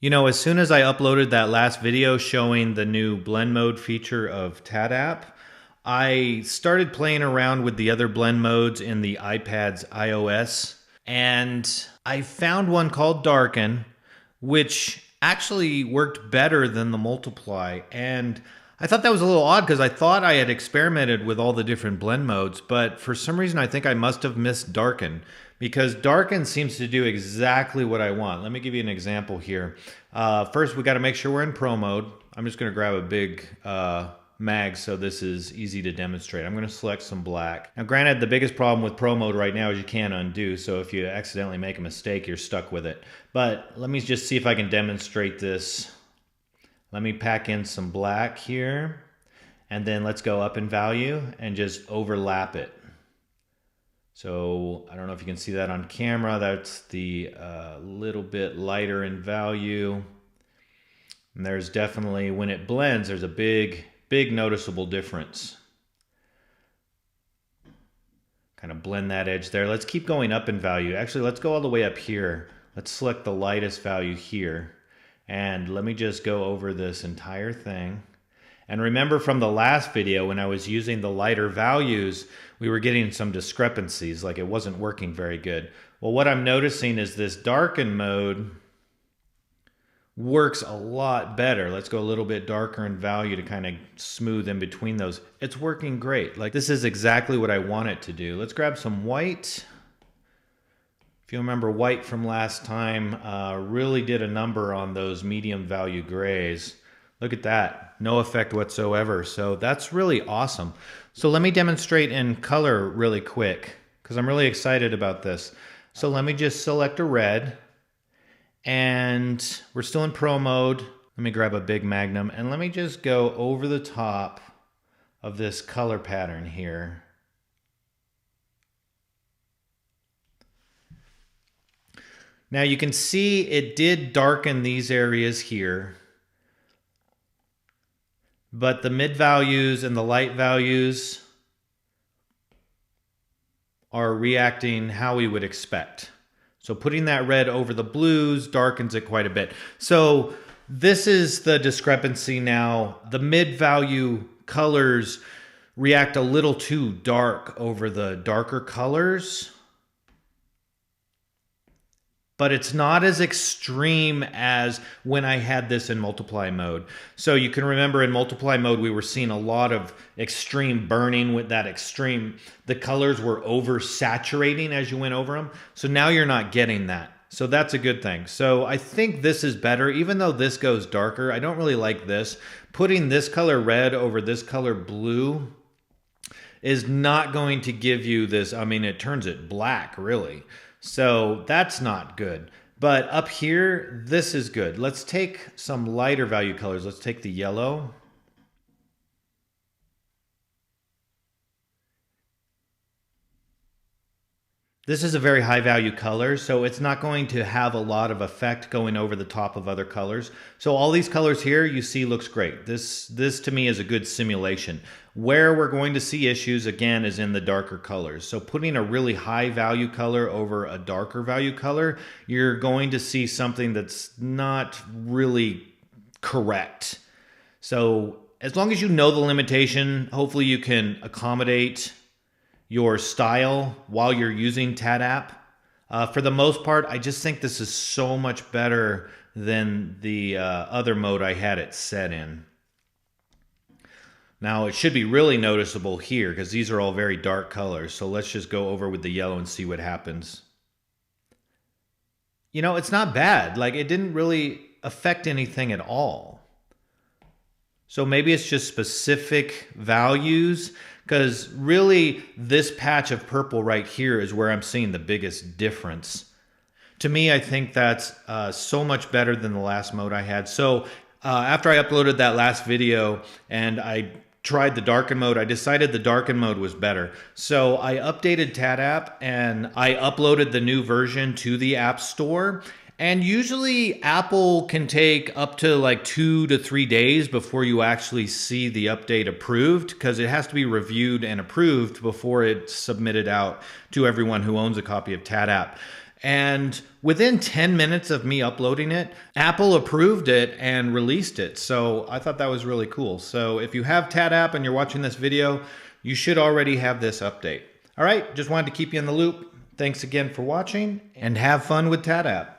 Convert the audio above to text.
You know, as soon as I uploaded that last video showing the new blend mode feature of TattApp, I started playing around with the other blend modes in the iPad's iOS, and I found one called Darken, which actually worked better than the multiply. And I thought that was a little odd because I thought I had experimented with all the different blend modes, but for some reason I think I must have missed Darken, because Darken seems to do exactly what I want. Let me give you an example here. First, we got to make sure we're in Pro mode. I'm just going to grab a big mag so this is easy to demonstrate. I'm going to select some black. Now granted, the biggest problem with Pro mode right now is you can't undo, so if you accidentally make a mistake, you're stuck with it. But let me just see if I can demonstrate this. Let me pack in some black here, and then let's go up in value and just overlap it. So I don't know if you can see that on camera. That's the little bit lighter in value. And there's definitely, when it blends, there's a big noticeable difference. Kind of blend that edge there. Let's keep going up in value. Actually, let's go all the way up here. Let's select the lightest value here. And let me just go over this entire thing. And remember from the last video when I was using the lighter values, we were getting some discrepancies, like it wasn't working very good. Well, what I'm noticing is this darken mode works a lot better. Let's go a little bit darker in value to kind of smooth in between those. It's working great. Like, this is exactly what I want it to do. Let's grab some white. If you remember, white from last time really did a number on those medium value grays. Look at that, no effect whatsoever. So that's really awesome. So let me demonstrate in color really quick, because I'm really excited about this. So let me just select a red, and we're still in Pro mode. Let me grab a big Magnum, and let me just go over the top of this color pattern here. Now you can see it did darken these areas here, but the mid values and the light values are reacting how we would expect. So putting that red over the blues darkens it quite a bit. So this is the discrepancy now. The mid value colors react a little too dark over the darker colors, but it's not as extreme as when I had this in multiply mode. So you can remember in multiply mode, we were seeing a lot of extreme burning with that extreme, the colors were oversaturating as you went over them. So now you're not getting that. So that's a good thing. So I think this is better, even though this goes darker. I don't really like this. Putting this color red over this color blue is not going to give you this. I mean, it turns it black, really. So that's not good. But up here, this is good. Let's take some lighter value colors. Let's take the yellow. This is a very high value color, so it's not going to have a lot of effect going over the top of other colors. So all these colors here you see looks great. This to me is a good simulation. Where we're going to see issues again is in the darker colors. So putting a really high value color over a darker value color, you're going to see something that's not really correct. So as long as you know the limitation, hopefully you can accommodate your style while you're using TattApp. For the most part, I just think this is so much better than the other mode I had it set in. Now it should be really noticeable here because these are all very dark colors. So let's just go over with the yellow and see what happens. You know, it's not bad. Like, it didn't really affect anything at all. So maybe it's just specific values, because really this patch of purple right here is where I'm seeing the biggest difference. To me, I think that's so much better than the last mode I had. So after I uploaded that last video and I tried the darken mode, I decided the darken mode was better. So I updated TattApp and I uploaded the new version to the App Store. And usually Apple can take up to like 2 to 3 days before you actually see the update approved, because it has to be reviewed and approved before it's submitted out to everyone who owns a copy of TattApp. And within 10 minutes of me uploading it, Apple approved it and released it. So I thought that was really cool. So if you have TattApp and you're watching this video, you should already have this update. All right, just wanted to keep you in the loop. Thanks again for watching, and have fun with TattApp.